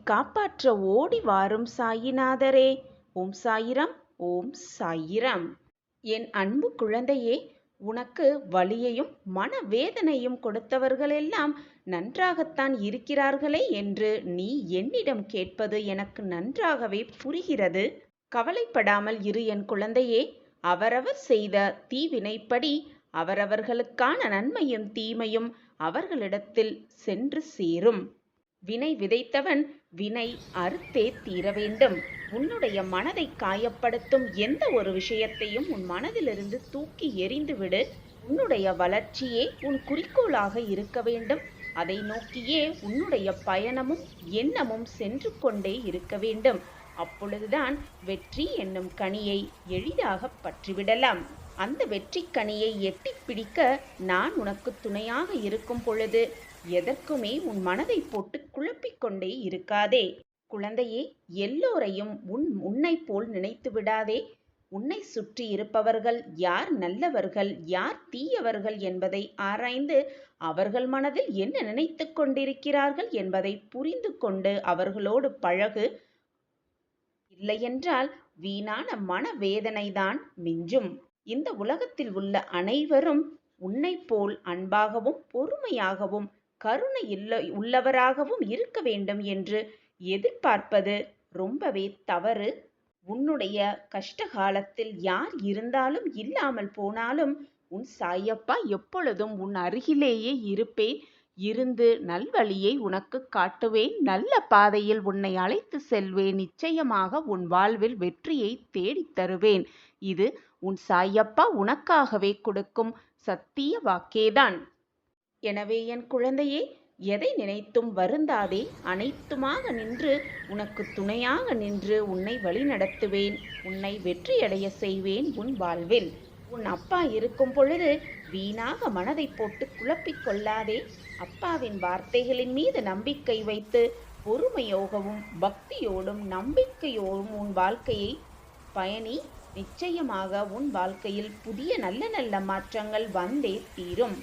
காப்பாற்ற ஓடி வாரும் சாயிநாதரே. ஓம் சாயிரம். ஓம் சாயிரம். என் அன்பு குழந்தையே, உனக்கு வலியையும் மனவேதனையும் கொடுத்தவர்களெல்லாம் நன்றாகத்தான் இருக்கிறார்களே என்று நீ என்னிடம் கேட்பது எனக்கு நன்றாகவே புரிகிறது. கவலைப்படாமல் இரு என் குழந்தையே. அவரவர் செய்த தீவினைப்படி அவரவர்களுக்கான நன்மையும் தீமையும் அவர்களிடத்தில் சென்று சேரும். வினை விதைத்தவன் வினை அறுத்தே தீர வேண்டும். உன்னுடைய மனதை காயப்படுத்தும் எந்த ஒரு விஷயத்தையும் உன் மனதிலிருந்து தூக்கி எறிந்துவிடு. உன்னுடைய வளர்ச்சியே உன் குறிக்கோளாக இருக்க வேண்டும். அதை நோக்கியே உன்னுடைய பயணமும் எண்ணமும் சென்று கொண்டே இருக்க வேண்டும். அப்பொழுதுதான் வெற்றி என்னும் கனியை எளிதாக பற்றிவிடலாம். அந்த வெற்றி கனியை எட்டி பிடிக்க நான் உனக்கு துணையாக இருக்கும் பொழுது எதற்குமே உன் மனதை போட்டு குழப்பிக்கொண்டே இருக்காதே. குழந்தையே, எல்லோரையும் உன்னை போல் நினைத்து விடாதே. உன்னை சுற்றி இருப்பவர்கள் யார் நல்லவர்கள் யார் தீயவர்கள் என்பதை ஆராய்ந்து அவர்கள் மனதில் என்ன நினைத்து கொண்டிருக்கிறார்கள் என்பதை புரிந்து கொண்டு அவர்களோடு பழகு. இல்லையென்றால் வீணான மனவேதனைதான் மிஞ்சும். இந்த உலகத்தில் உள்ள அனைவரும் உன்னை போல் அன்பாகவும் பொறுமையாகவும் கருணை உள்ளவராகவும் இருக்க வேண்டும் என்று எதிர்பார்ப்பது ரொம்பவே தவறு. உன்னுடைய கஷ்டகாலத்தில் யார் இருந்தாலும் இல்லாமல் போனாலும் உன் சாயப்பா எப்பொழுதும் உன் அருகிலேயே இருப்பேன். இருந்து நல்வழியை உனக்கு காட்டுவேன். நல்ல பாதையில் உன்னை அழைத்து செல்வேன். நிச்சயமாக உன் வாழ்வில் வெற்றியை தேடித் தருவேன். இது உன் சாயப்பா உனக்காகவே கொடுக்கும் சத்திய வாக்கேதான். எனவே என் குழந்தையே, எதை நினைத்தும் வருந்தாதே. அனைத்துமாக நின்று உனக்கு துணையாக நின்று உன்னை வழிநடத்துவேன். உன்னை வெற்றியடைய செய்வேன் உன் வாழ்வில். உன் அப்பா இருக்கும் பொழுது வீணாக மனதை போட்டு குழப்பிக் கொள்ளாதே. அப்பாவின் வார்த்தைகளின் மீது நம்பிக்கை வைத்து பொறுமையோகவும் பக்தியோடும் நம்பிக்கையோடும் உன் வாழ்க்கையை பயணி. நிச்சயமாக உன் வாழ்க்கையில் புதிய நல்ல நல்ல மாற்றங்கள் வந்தே தீரும்.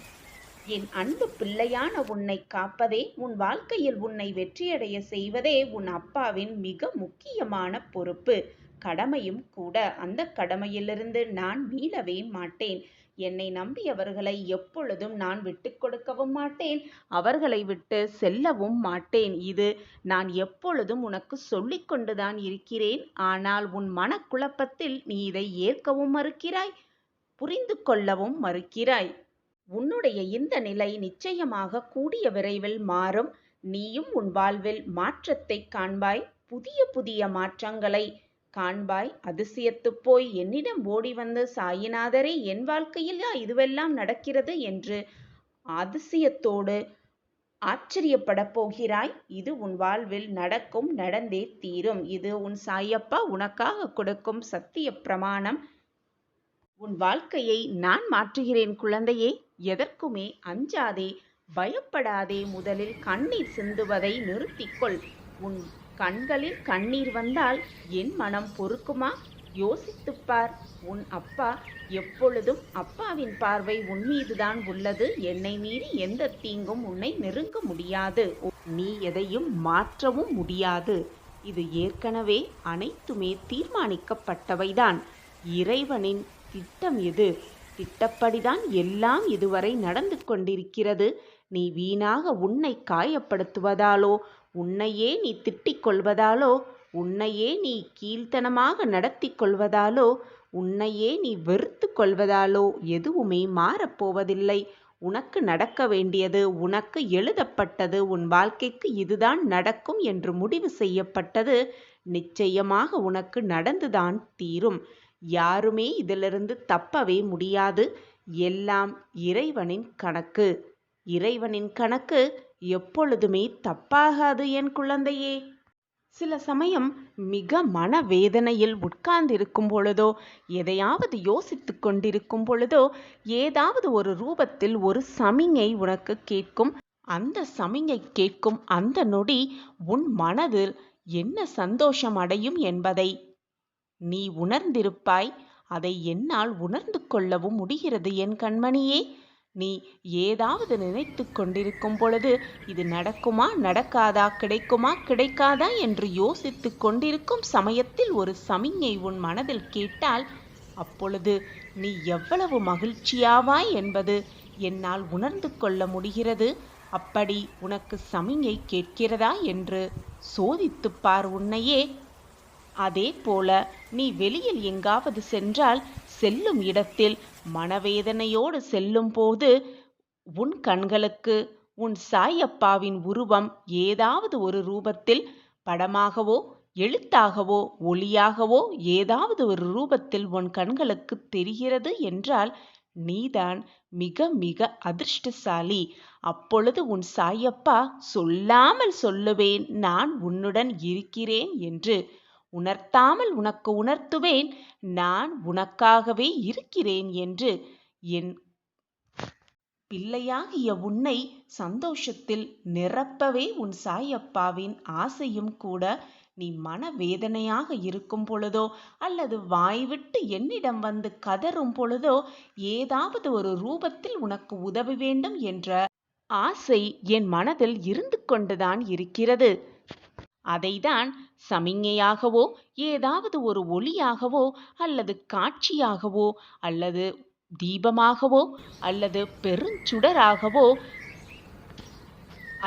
என் அன்பு பிள்ளையான உன்னை காப்பதே, உன் வாழ்க்கையில் உன்னை வெற்றியடைய செய்வதே உன் அப்பாவின் மிக முக்கியமான பொறுப்பு, கடமையும் கூட. அந்த கடமையிலிருந்து நான் மீளவே மாட்டேன். என்னை நம்பியவர்களை எப்பொழுதும் நான் விட்டு கொடுக்கவும் மாட்டேன். அவர்களை விட்டு செல்லவும் மாட்டேன். இது நான் எப்பொழுதும் உனக்கு சொல்லிக் கொண்டுதான் இருக்கிறேன். ஆனால் உன் மனக்குழப்பத்தில் நீ இதை ஏற்கவும் மறுக்கிறாய், புரிந்து கொள்ளவும் மறுக்கிறாய். உன்னுடைய இந்த நிலை நிச்சயமாக கூடிய விரைவில் மாறும். நீயும் உன் வாழ்வில் மாற்றத்தை காண்பாய். புதிய புதிய மாற்றங்களை காண்பாய். அதிசயத்து போய் என்னிடம் ஓடி வந்து, சாயிநாதரே, என் வாழ்க்கையில் இதுவெல்லாம் நடக்கிறது என்று அதிசயத்தோடு ஆச்சரியப்பட போகிறாய். இது உன் வாழ்வில் நடக்கும், நடந்தே தீரும். இது உன் சாயப்பா உனக்காக கொடுக்கும் சத்திய பிரமாணம். உன் வாழ்க்கையை நான் மாற்றுகிறேன் குழந்தையே. எதற்குமே அஞ்சாதே, பயப்படாதே. முதலில் கண்ணீர் சிந்துவதை நிறுத்திக்கொள். உன் கண்களில் கண்ணீர் வந்தால் என் மனம் பொறுக்குமா? யோசித்துப்பார். உன் அப்பா எப்பொழுதும் அப்பாவின் பார்வை உன் மீதுதான் உள்ளது. என்னை மீறி எந்த தீங்கும் உன்னை நெருங்க முடியாது. நீ எதையும் மாற்றவும் முடியாது. இது ஏற்கனவே அனைத்துமே தீர்மானிக்கப்பட்டவைதான். இறைவனின் திட்டம் எது? திட்டப்படிதான் எல்லாம் இதுவரை நடந்து கொண்டிருக்கிறது. நீ வீணாக உன்னை காயப்படுத்துவதாலோ, உன்னையே நீ திட்டிக் கொள்வதாலோ, உன்னையே நீ கீழ்த்தனமாக நடத்தி கொள்வதாலோ, உன்னையே நீ வெறுத்து கொள்வதாலோ எதுவுமே மாறப்போவதில்லை. உனக்கு நடக்க வேண்டியது, உனக்கு எழுதப்பட்டது, உன் வாழ்க்கைக்கு இதுதான் நடக்கும் என்று முடிவு செய்யப்பட்டது நிச்சயமாக உனக்கு நடந்துதான் தீரும். யாருமே இதிலிருந்து தப்பவே முடியாது. எல்லாம் இறைவனின் கணக்கு. இறைவனின் கணக்கு எப்பொழுதுமே தப்பாகாது என் குழந்தையே. சில சமயம் மிக மனவேதனையில் உட்கார்ந்திருக்கும் பொழுதோ, எதையாவது யோசித்து கொண்டிருக்கும் பொழுதோ, ஏதாவது ஒரு ரூபத்தில் ஒரு சமிஞை உனக்கு கேட்கும். அந்த சமிஞை கேட்கும் அந்த நொடி உன் மனதில் என்ன சந்தோஷம் அடையும் என்பதை நீ உணர்ந்திருப்பாய். அதை என்னால் உணர்ந்து கொள்ளவும் முடிகிறது என் கண்மணியே. நீ ஏதாவது நினைத்து கொண்டிருக்கும் பொழுது இது நடக்குமா நடக்காதா கிடைக்குமா கிடைக்காதா என்று யோசித்து கொண்டிருக்கும் சமயத்தில் ஒரு சமிஞ்ஞை உன் மனதில் கேட்டால் அப்பொழுது நீ எவ்வளவு மகிழ்ச்சியாவாய் என்பது என்னால் உணர்ந்து கொள்ள முடிகிறது. அப்படி உனக்கு சமிஞ்ஞை கேட்கிறதா என்று சோதித்துப் பார் உன்னையே. அதே போல நீ வெளியில் எங்காவது சென்றால் செல்லும் இடத்தில் மனவேதனையோடு செல்லும் போது உன் கண்களுக்கு உன் சாயப்பாவின் உருவம் ஏதாவது ஒரு ரூபத்தில் படமாகவோ எழுத்தாகவோ ஒளியாகவோ ஏதாவது ஒரு ரூபத்தில் உன் கண்களுக்கு தெரிகிறது என்றால் நீதான் மிக மிக அதிர்ஷ்டசாலி. அப்பொழுது உன் சாயப்பா சொல்லாமல் சொல்லுவேன் நான் உன்னுடன் இருக்கிறேன் என்று. உணர்த்தாமல் உனக்கு உணர்த்துவேன் நான் உனக்காகவே இருக்கிறேன் என்று. என் பிள்ளையாகிய உன்னை சந்தோஷத்தில் நிரப்பவே உன் சாயப்பாவின் ஆசையும் கூட. நீ மனவேதனையாக இருக்கும் பொழுதோ அல்லது வாய்விட்டு என்னிடம் வந்து கதறும் பொழுதோ ஏதாவது ஒரு ரூபத்தில் உனக்கு உதவ வேண்டும் என்ற ஆசை என் மனதில் இருந்து கொண்டுதான் இருக்கிறது. அதைதான் சமிஞ்ஞையாகவோ ஏதாவது ஒரு ஒளியாகவோ அல்லது காட்சியாகவோ அல்லது தீபமாகவோ அல்லது பெருஞ்சுடராகவோ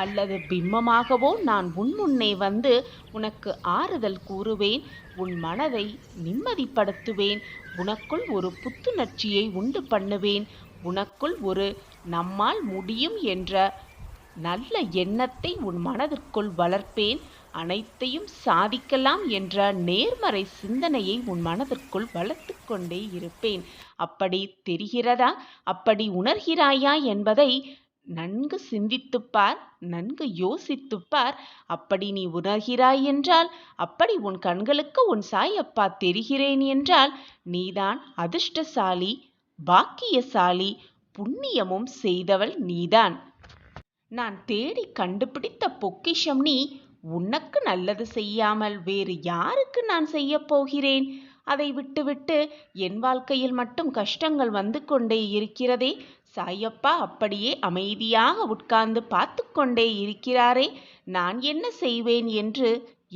அல்லது பிம்பமாகவோ நான் உன் முன்னே வந்து உனக்கு ஆறுதல் கூறுவேன். உன் மனதை நிம்மதிப்படுத்துவேன். உனக்குள் ஒரு புத்துணர்ச்சியை உண்டு பண்ணுவேன். உனக்குள் ஒரு நம்மால் முடியும் என்ற நல்ல எண்ணத்தை உன் மனதிற்குள் வளர்ப்பேன். அனைத்தையும் சாதிக்கலாம் என்ற நேர்மறை சிந்தனையை உன் மனதிற்குள் வளர்த்து கொண்டே இருப்பேன். அப்படி தெரிகிறதா? அப்படி உணர்கிறாயா என்பதை நன்கு சிந்தித்துப்பார், நன்கு யோசித்துப்பார். அப்படி நீ உணர்கிறாய் என்றால், அப்படி உன் கண்களுக்கு உன் சாயப்பா தெரிகிறேன் என்றால் நீதான் அதிர்ஷ்டசாலி, பாக்கியசாலி, புண்ணியமும் செய்தவள் நீதான். நான் தேடி கண்டுபிடித்த பொக்கிஷம் நீ. உனக்கு நல்லது செய்யாமல் வேறு யாருக்கு நான் செய்ய போகிறேன்? அதை விட்டுவிட்டு என் வாழ்க்கையில் மட்டும் கஷ்டங்கள் வந்து கொண்டே இருக்கிறதே. சாயப்பா அப்படியே அமைதியாக உட்கார்ந்து பார்த்து கொண்டே இருக்கிறாரே, நான் என்ன செய்வேன் என்று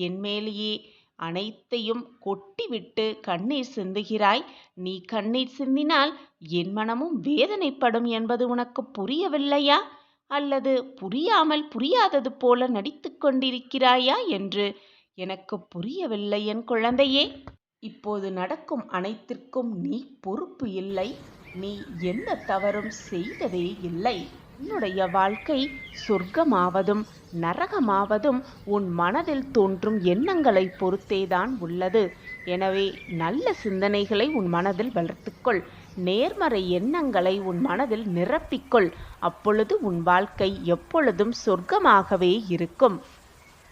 என் மேலேயே அனைத்தையும் கொட்டிவிட்டு கண்ணீர் சிந்துகிறாய். நீ கண்ணீர் சிந்தினால் என் மனமும் வேதனைப்படும் என்பது உனக்கு புரியவில்லையா? அல்லது புரியாமல் புரியாதது போல நடித்து கொண்டிருக்கிறாயா என்று எனக்கு புரியவில்லை என் குழந்தையே. இப்போது நடக்கும் அனைத்திற்கும் நீ பொறுப்பு இல்லை. நீ எந்த தவறும் செய்ததே இல்லை. உன்னுடைய வாழ்க்கை சொர்க்கமாவதும் நரகமாவதும் உன் மனதில் தோன்றும் எண்ணங்களை பொறுத்தேதான் உள்ளது. எனவே நல்ல சிந்தனைகளை உன் மனதில் வளர்த்துக்கொள். நேர்மறை எண்ணங்களை உன் மனதில் நிரப்பிக்கொள். அப்பொழுது உன் வாழ்க்கை எப்பொழுதும் சொர்க்கமாகவே இருக்கும்.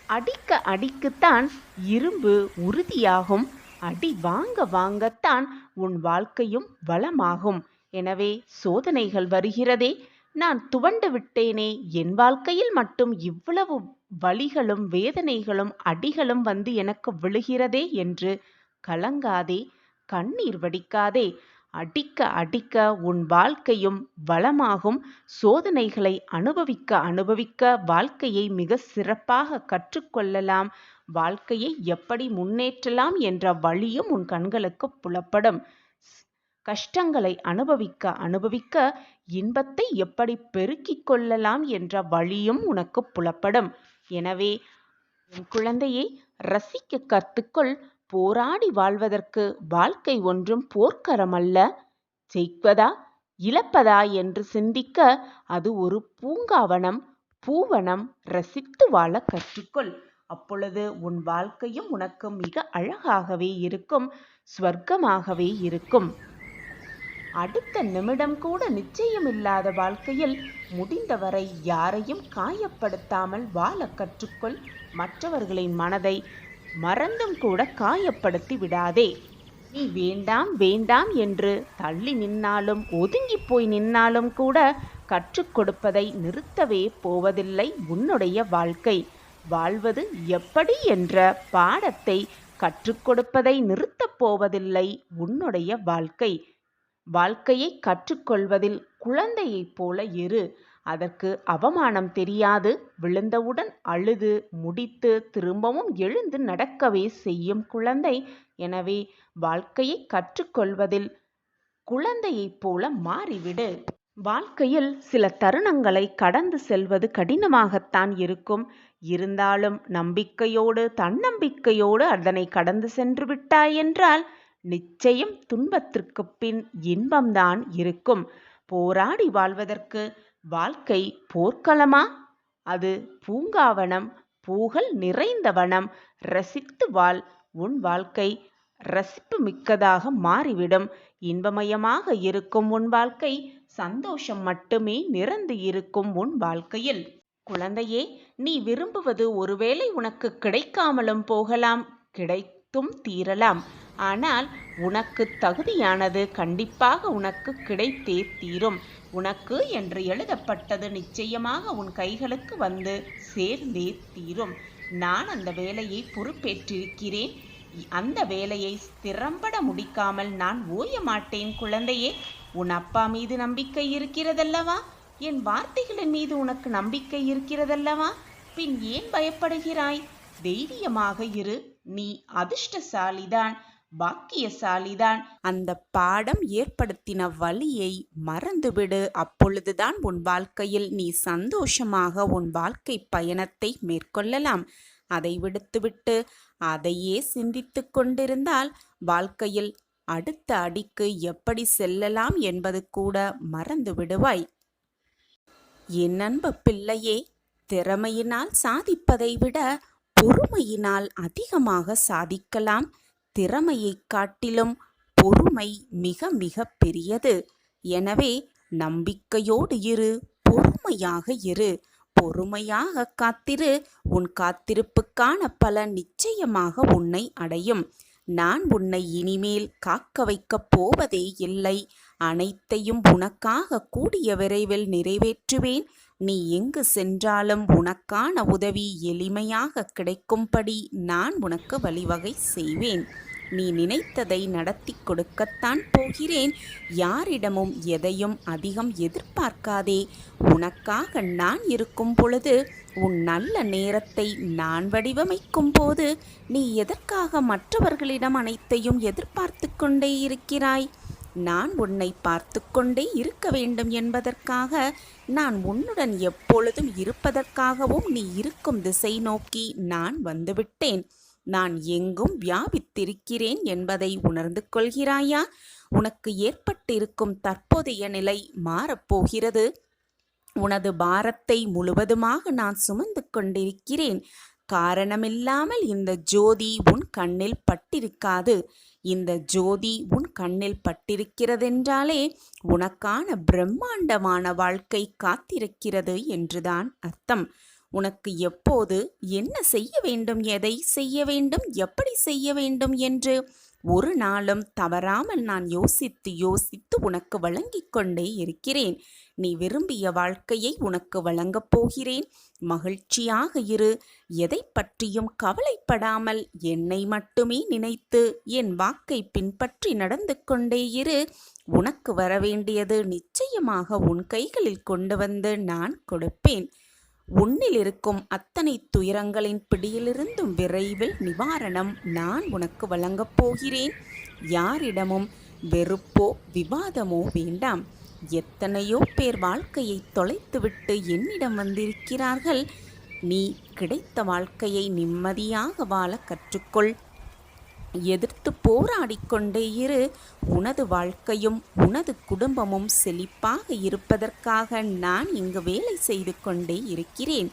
அடிக்க அடிக்குத்தான் இரும்பு உறுதியாகும். அடி வாங்க வாங்கத்தான் உன் வாழ்க்கையும் வளமாகும். எனவே சோதனைகள் வருகிறதே, நான் துவண்டு விட்டேனே, என் வாழ்க்கையில் மட்டும் இவ்வளவு வலிகளும் வேதனைகளும் அடிகளும் வந்து எனக்கு விழுகிறதே என்று கலங்காதே, கண்ணீர் வடிக்காதே. அடிக்க அடிக்க உன் வாழ்க்கையும் வளமாகும். சோதனைகளை அனுபவிக்க அனுபவிக்க வாழ்க்கையை மிக சிறப்பாக கற்றுக்கொள்ளலாம். வாழ்க்கையை எப்படி முன்னேற்றலாம் என்ற வழியும் உன் கண்களுக்கு புலப்படும். கஷ்டங்களை அனுபவிக்க அனுபவிக்க இன்பத்தை எப்படி பெருக்கிக் கொள்ளலாம் என்ற வழியும் உனக்கு புலப்படும். எனவே என் குழந்தையை ரசிக்க கற்றுக்கொள். போராடி வாழ்வதற்கு வாழ்க்கை ஒன்றும் போர்க்களமல்ல. ஜெயிப்பதா இழப்பதா என்று சிந்திக்க அது ஒரு பூங்காவனம், பூவனம். ரசித்து வாழ கற்றுக்கொள். அப்பொழுது உன் வாழ்க்கையும் உனக்கு மிக அழகாகவே இருக்கும், ஸ்வர்க்கமாகவே இருக்கும். அடுத்த நிமிடம் கூட நிச்சயமில்லாத வாழ்க்கையில் முடிந்தவரை யாரையும் காயப்படுத்தாமல் வாழ கற்றுக்கொள். மற்றவர்களின் மனதை மறந்தும் கூட காயப்படுத்தி விடாதே. நீ வேண்டாம் வேண்டாம் என்று தள்ளி நின்னாலும் ஒதுங்கி போய் நின்னாலும் கூட கற்றுக் கொடுப்பதை நிறுத்தவே போவதில்லை உன்னுடைய வாழ்க்கை. வாழ்வது எப்படி என்ற பாடத்தை கற்றுக் கொடுப்பதை நிறுத்தப் போவதில்லை உன்னுடைய வாழ்க்கை. வாழ்க்கையை கற்றுக்கொள்வதில் குழந்தையைப் போல இரு. அதற்கு அவமானம் தெரியாது. விழுந்தவுடன் அழுது முடித்து திரும்பவும் எழுந்து நடக்கவே செய்யும் குழந்தை. எனவே வாழ்க்கையை கற்றுக்கொள்வதில் குழந்தையைப் போல மாறிவிடு. வாழ்க்கையில் சில தருணங்களை கடந்து செல்வது கடினமாகத்தான் இருக்கும். இருந்தாலும் நம்பிக்கையோடு தன்னம்பிக்கையோடு அதனை கடந்து சென்று விட்டாய் என்றால் நிச்சயம் துன்பத்திற்குப் பின் இன்பம்தான் இருக்கும். போராடி வாழ்வதற்கு வாழ்க்கை போர்க்களமா? அது பூங்காவனம், பூகள் நிறைந்த வனம். ரசித்து வாழ். உன் வாழ்க்கை ரசிப்பு மிக்கதாக மாறிவிடும். இன்பமயமாக இருக்கும் உன் வாழ்க்கை சந்தோஷம் மட்டுமே நிரந்து இருக்கும் உன் வாழ்க்கையில். குழந்தையே, நீ விரும்புவது ஒருவேளை உனக்கு கிடைக்காமலும் போகலாம், கிடைத்தும் தீரலாம். ஆனால் உனக்கு தகுதியானது கண்டிப்பாக உனக்கு கிடைத்தே தீரும். உனக்கு என்று எழுதப்பட்டது நிச்சயமாக உன் கைகளுக்கு வந்து சேர்ந்தே தீரும். நான் அந்த வேலையை பொறுப்பேற்றிருக்கிறேன். அந்த வேலையை திறம்பட முடிக்காமல் நான் ஓய மாட்டேன். குழந்தையே, உன் அப்பா மீது நம்பிக்கை இருக்கிறதல்லவா? என் வார்த்தைகளின் மீது உனக்கு நம்பிக்கை இருக்கிறதல்லவா? பின் ஏன் பயப்படுகிறாய்? தைரியமாக இரு. நீ அதிர்ஷ்டசாலிதான், பாக்கியசாலிதான். அந்த பாடம் ஏற்படுத்தின வலியை மறந்துவிடு. அப்பொழுதுதான் உன் வாழ்க்கையில் நீ சந்தோஷமாக உன் வாழ்க்கை பயணத்தை மேற்கொள்ளலாம். அதை விடுத்துவிட்டு அதையே சிந்தித்து கொண்டிருந்தால் வாழ்க்கையில் அடுத்த அடிக்கு எப்படி செல்லலாம் என்பது கூட மறந்து விடுவாய். என் அன்பு பிள்ளையே, திறமையினால் சாதிப்பதை விட பொறுமையினால் அதிகமாக சாதிக்கலாம். திறமையை காட்டிலும் பொறுமை மிக மிக பெரியது. எனவே நம்பிக்கையோடு இரு, பொறுமையாக இரு. பொறுமையாக காத்திரு. உன் காத்திருப்புக்கான பலன் நிச்சயமாக உன்னை அடையும். நான் உன்னை இனிமேல் காக்க வைக்கப் போவதே இல்லை. அனைத்தையும் உனக்காக கூடிய விரைவில் நிறைவேற்றுவேன். நீ எங்கு சென்றாலும் உனக்கான உதவி எளிமையாக கிடைக்கும்படி நான் உனக்கு வழிவகை செய்வேன். நீ நினைத்ததை நடத்தி கொடுக்கத்தான் போகிறேன். யாரிடமும் எதையும் அதிகம் எதிர்பார்க்காதே. உனக்காக நான் இருக்கும் பொழுது, உன் நல்ல நேரத்தை நான் வடிவமைக்கும் போது நீ எதற்காக மற்றவர்களிடம் அனைத்தையும் எதிர்பார்த்து கொண்டே இருக்கிறாய்? நான் உன்னை பார்த்து கொண்டே இருக்க வேண்டும் என்பதற்காக, நான் உன்னுடன் எப்பொழுதும் இருப்பதற்காகவும் நீ இருக்கும் திசை நோக்கி நான் வந்துவிட்டேன். நான் எங்கும் வியாபித்திருக்கிறேன் என்பதை உணர்ந்து கொள்கிறாயா? உனக்கு ஏற்பட்டிருக்கும் தற்போதைய நிலை மாறப்போகிறது. உனது பாரத்தை முழுவதுமாக நான் சுமந்து கொண்டிருக்கிறேன். காரணமில்லாமல் இந்த ஜோதி உன் கண்ணில் பட்டிருக்காது. இந்த ஜோதி உன் கண்ணில் பட்டிருக்கிறதென்றாலே உனக்கான பிரம்மாண்டமான வாழ்க்கை காத்திருக்கிறது என்றுதான் அர்த்தம். உனக்கு எப்போது என்ன செய்ய வேண்டும், எதை செய்ய வேண்டும், எப்படி செய்ய வேண்டும் என்று ஒரு நாளும் தவறாமல் நான் யோசித்து யோசித்து உனக்கு வழங்கிக் கொண்டே இருக்கிறேன். நீ விரும்பிய வாழ்க்கையை உனக்கு வழங்கப் போகிறேன். மகிழ்ச்சியாக இரு. எதை பற்றியும் கவலைப்படாமல் என்னை மட்டுமே நினைத்து என் வாக்கை பின்பற்றி நடந்து கொண்டே இரு. உனக்கு வரவேண்டியது நிச்சயமாக உன் கைகளில் கொண்டு வந்து நான் கொடுப்பேன். உன்னில் இருக்கும் அத்தனை துயரங்களின் பிடியிலிருந்தும் விரைவில் நிவாரணம் நான் உனக்கு வழங்கப் போகிறேன். யாரிடமும் வெறுப்போ விவாதமோ வேண்டாம். எத்தனையோ பேர் வாழ்க்கையை தொலைத்துவிட்டு என்னிடம் வந்திருக்கிறார்கள். நீ கிடைத்த வாழ்க்கையை நிம்மதியாக வாழ கற்றுக்கொள். எதிர்த்து போராடிக்கொண்டே இரு. உனது வாழ்க்கையும் உனது குடும்பமும் செழிப்பாக இருப்பதற்காக நான் இங்கு வேலை செய்து கொண்டே இருக்கிறேன்.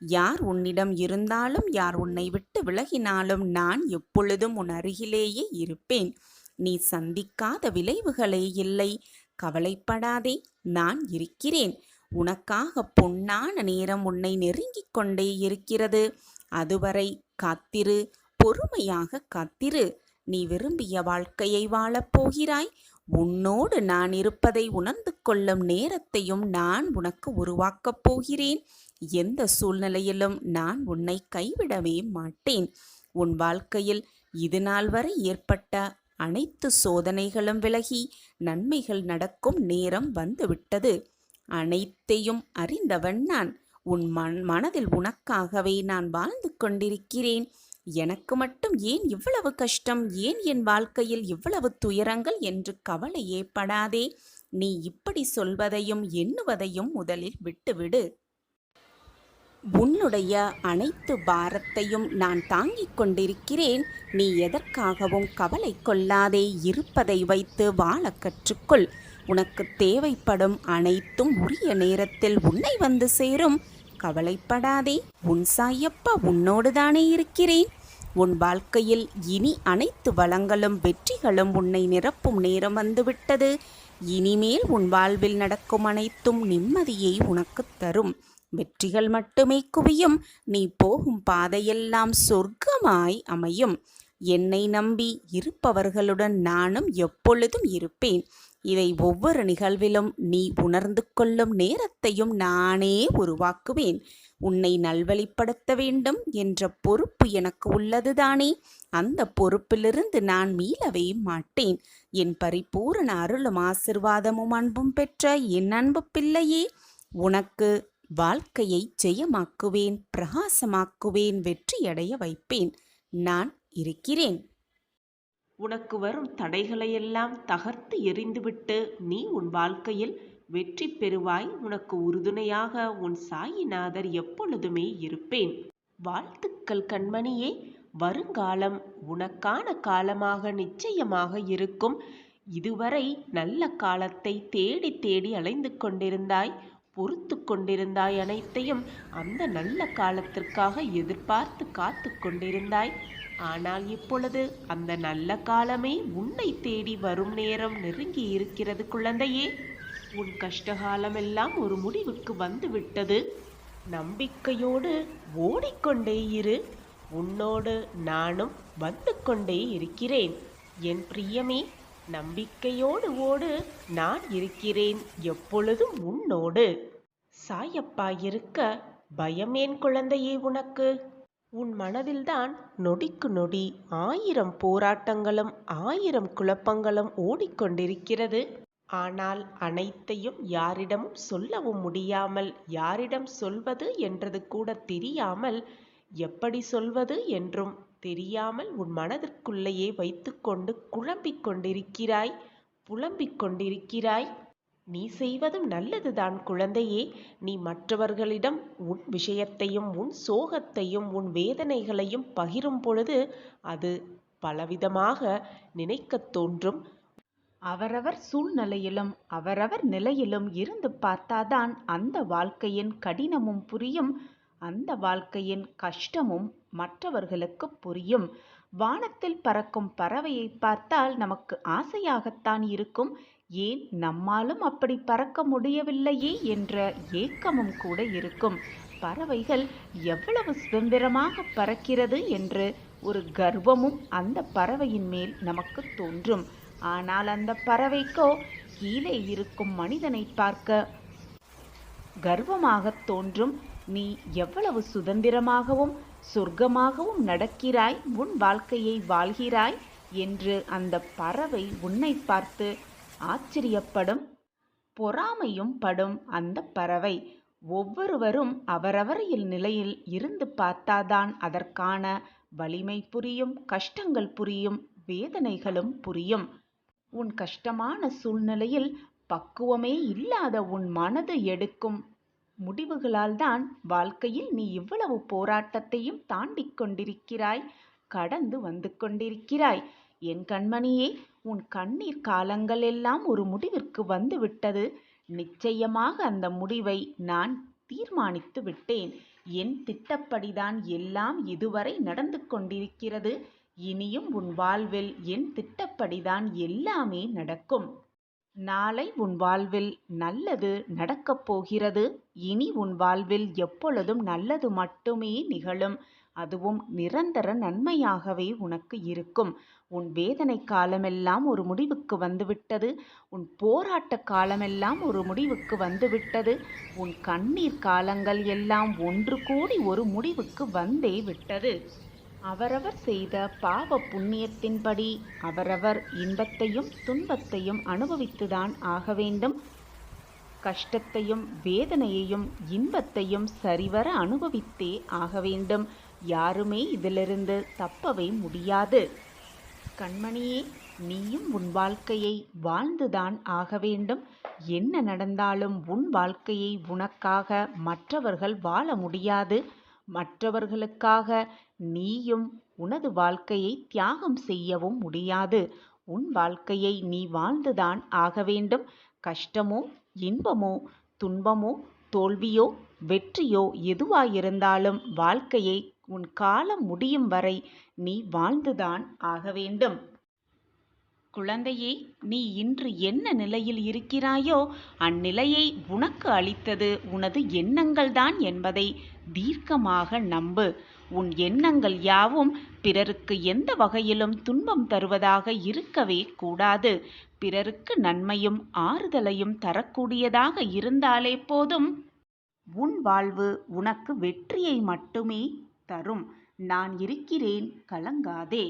யார் உன்னிடம் இருந்தாலும், யார் உன்னை விட்டு விலகினாலும் நான் எப்பொழுதும் உன் அருகிலேயே இருப்பேன். நீ சந்திக்காத விளைவுகளே இல்லை. கவலைப்படாதே, நான் இருக்கிறேன். உனக்காக பொன்னான நேரம் உன்னை நெருங்கிக் கொண்டே இருக்கிறது. அதுவரை காத்திரு, பொறுமையாக காத்திரு. நீ விரும்பிய வாழ்க்கையை வாழப் போகிறாய். உன்னோடு நான் இருப்பதை உணர்ந்து கொள்ளும் நேரத்தையும் நான் உனக்கு உருவாக்கப் போகிறேன். எந்த சூழ்நிலையிலும் நான் உன்னை கைவிடவே மாட்டேன். உன் வாழ்க்கையில் இதுநாள் வரை ஏற்பட்ட அனைத்து சோதனைகளும் விலகி நன்மைகள் நடக்கும் நேரம் வந்துவிட்டது. அனைத்தையும் அறிந்தவன் நான். உன் மனதில் உனக்காகவே நான் வாழ்ந்து கொண்டிருக்கிறேன். எனக்கு மட்டும் ஏன் இவ்வளவு கஷ்டம், ஏன் என் வாழ்க்கையில் இவ்வளவு துயரங்கள் என்று கவலையே படாதே. நீ இப்படி சொல்வதையும் எண்ணுவதையும் முதலில் விட்டுவிடு. உன்னுடைய அனைத்து பாரத்தையும் நான் தாங்கிக் கொண்டிருக்கிறேன். நீ எதற்காகவும் கவலை கொள்ளாதே. இருப்பதை வைத்து வாழ கற்றுக்கொள். உனக்கு தேவைப்படும் அனைத்தும் உரிய நேரத்தில் உன்னை வந்து சேரும். கவலைப்படாதே. உன் சாயப்பா உன்னோடு தானே இருக்கிறேன். உன் வாழ்க்கையில் இனி அனைத்து வளங்களும் வெற்றிகளும் உன்னை நிரப்பும் நேரம் வந்துவிட்டது. இனிமேல் உன் வாழ்வில் நடக்கும் அனைத்தும் நிம்மதியை உனக்கு தரும். வெற்றிகள் மட்டுமே குவியும். நீ போகும் பாதையெல்லாம் சொர்க்கமாய் அமையும். என்னை நம்பி இருப்பவர்களுடன் நானும் எப்பொழுதும் இருப்பேன். இதை ஒவ்வொரு நிகழ்விலும் நீ உணர்ந்து கொள்ளும் நேரத்தையும் நானே உருவாக்குவேன். உன்னை நல்வழிப்படுத்த வேண்டும் என்ற பொறுப்பு எனக்கு உள்ளதுதானே. அந்த பொறுப்பிலிருந்து நான் மீளவே மாட்டேன். என் பரிபூரண அருளும் ஆசிர்வாதமும் அன்பும் பெற்ற என் அன்பு பிள்ளையே, உனக்கு வாழ்க்கையை ஜெயமாக்குவேன், பிரகாசமாக்குவேன், வெற்றியடைய வைப்பேன். நான் இருக்கிறேன். உனக்கு வரும் தடைகளையெல்லாம் தகர்த்து எறிந்துவிட்டு நீ உன் வாழ்க்கையில் வெற்றி பெறுவாய். உனக்கு உறுதுணையாக உன் சாயிநாதர் எப்பொழுதுமே இருப்பேன். வாழ்த்துக்கள் கண்மணியே. வருங்காலம் உனக்கான காலமாக நிச்சயமாக இருக்கும். இதுவரை நல்ல காலத்தை தேடி தேடி அலைந்து கொண்டிருந்தாய், பொறுத்து கொண்டிருந்தாய். அனைத்தையும் அந்த நல்ல காலத்திற்காக எதிர்பார்த்து காத்து கொண்டிருந்தாய். ஆனால் இப்பொழுது அந்த நல்ல காலமே உன்னை தேடி வரும் நேரம் நெருங்கி இருக்கிறது குழந்தையே. உன் கஷ்டகாலமெல்லாம் ஒரு முடிவுக்கு வந்து விட்டது. நம்பிக்கையோடு ஓடிக்கொண்டே இரு. உன்னோடு நானும் வந்து கொண்டே இருக்கிறேன். என் பிரியமே, நம்பிக்கையோடு ஓடு. நான் இருக்கிறேன் எப்பொழுதும் உன்னோடு. சாயப்பா இருக்க பயமேன் குழந்தையே உனக்கு? உன் மனதில்தான் நொடிக்கு நொடி 1000 போராட்டங்களும் 1000 குழப்பங்களும் ஓடிக்கொண்டிருக்கிறது. ஆனால் அனைத்தையும் யாரிடமும் சொல்லவும் முடியாமல், யாரிடம் சொல்வது என்றது கூட தெரியாமல், எப்படி சொல்வது என்றும் தெரியாமல் உன் மனதிற்குள்ளேயே வைத்துக்கொண்டு குழம்பிக் கொண்டிருக்கிறாய், புலம்பிக் கொண்டிருக்கிறாய். நீ செய்வதும் நல்லதுதான் குழந்தையே. நீ மற்றவர்களிடம் உன் விஷயத்தையும் உன் சோகத்தையும் உன் வேதனைகளையும் பகிரும் பொழுது அது பலவிதமாக நினைக்கத் தோன்றும். அவரவர் சூழ்நிலையிலும் அவரவர் நிலையிலும் இருந்து பார்த்தாதான் அந்த வாழ்க்கையின் கடினமும் புரியும். அந்த வாழ்க்கையின் கஷ்டமும் மற்றவர்களுக்கு புரியும். வானத்தில் பறக்கும் பறவையை பார்த்தால் நமக்கு ஆசையாகத்தான் இருக்கும். ஏன் நம்மாலும் அப்படி பறக்க முடியவில்லையே என்ற ஏக்கமும் கூட இருக்கும். பறவைகள் எவ்வளவு சுதந்திரமாக பறக்கிறது என்று ஒரு கர்வமும் அந்த பறவையின் மேல் நமக்கு தோன்றும். ஆனால் அந்த பறவைக்கோ கீழே இருக்கும் மனிதனை பார்க்க கர்வமாக தோன்றும். நீ எவ்வளவு சுதந்திரமாகவும் சொர்க்கமாகவும் நடக்கிறாய், உன் வாழ்க்கையை வாழ்கிறாய் என்று அந்த பறவை உன்னை பார்த்து ஆச்சரியப்படும், பொறாமையும் படும். அந்த பறவை ஒவ்வொருவரும் அவரவர் நிலையில் இருந்து பார்த்தாதான் அதற்கான வலிமை புரியும், கஷ்டங்கள் புரியும், வேதனைகளும் புரியும். உன் கஷ்டமான சூழ்நிலையில் பக்குவமே இல்லாத உன் மனது எடுக்கும் முடிவுகளால் தான் வாழ்க்கையில் நீ இவ்வளவு போராட்டத்தையும் தாண்டி கொண்டிருக்கிறாய், கடந்து வந்து கொண்டிருக்கிறாய். என் கண்மணியே, உன் கண்ணீர் காலங்கள் எல்லாம் ஒரு முடிவிற்கு வந்து விட்டது. நிச்சயமாக அந்த முடிவை நான் தீர்மானித்து விட்டேன். என் திட்டப்படிதான் எல்லாம் இதுவரை நடந்து கொண்டிருக்கிறது. இனியும் உன் வாழ்வில் என் திட்டப்படிதான் எல்லாமே நடக்கும். நாளை உன் வாழ்வில் நல்லது நடக்கப் போகிறது. இனி உன் வாழ்வில் எப்பொழுதும் நல்லது மட்டுமே நிகழும். அதுவும் நிரந்தர நன்மையாகவே உனக்கு இருக்கும். உன் வேதனை காலமெல்லாம் ஒரு முடிவுக்கு வந்துவிட்டது. உன் போராட்ட காலமெல்லாம் ஒரு முடிவுக்கு வந்துவிட்டது. உன் கண்ணீர் காலங்கள் எல்லாம் ஒன்று கூடி ஒரு முடிவுக்கு வந்தே விட்டது. அவரவர் செய்த பாவ புண்ணியத்தின்படி அவரவர் இன்பத்தையும் துன்பத்தையும் அனுபவித்துதான் ஆக வேண்டும். கஷ்டத்தையும் வேதனையையும் இன்பத்தையும் சரிவர அனுபவித்தே ஆக வேண்டும். யாருமே இதிலிருந்து தப்பவே முடியாது. கண்மணியே, நீயும் உன் வாழ்க்கையை வாழ்ந்துதான் ஆக வேண்டும். என்ன நடந்தாலும் உன் வாழ்க்கையை உனக்காக மற்றவர்கள் வாழ முடியாது. மற்றவர்களுக்காக நீயும் உனது வாழ்க்கையை தியாகம் செய்யவும் முடியாது. உன் வாழ்க்கையை நீ வாழ்ந்துதான் ஆக வேண்டும். கஷ்டமோ இன்பமோ துன்பமோ தோல்வியோ வெற்றியோ எதுவாயிருந்தாலும் வாழ்க்கையை உன் காலம் முடியும் வரை நீ வாழ்ந்துதான் ஆக வேண்டும். குழந்தையே, நீ இன்று என்ன நிலையில் இருக்கிறாயோ அந்நிலையை உனக்கு அளித்தது உனது எண்ணங்கள்தான் என்பதை தீர்க்கமாக நம்பு. உன் எண்ணங்கள் யாவும் பிறருக்கு எந்த வகையிலும் துன்பம் தருவதாக இருக்கவே கூடாது. பிறருக்கு நன்மையும் ஆறுதலையும் தரக்கூடியதாக இருந்தாலே போதும். உன் வாழ்வு உனக்கு வெற்றியை மட்டுமே தரும். நான் இருக்கிறேன், கலங்காதே.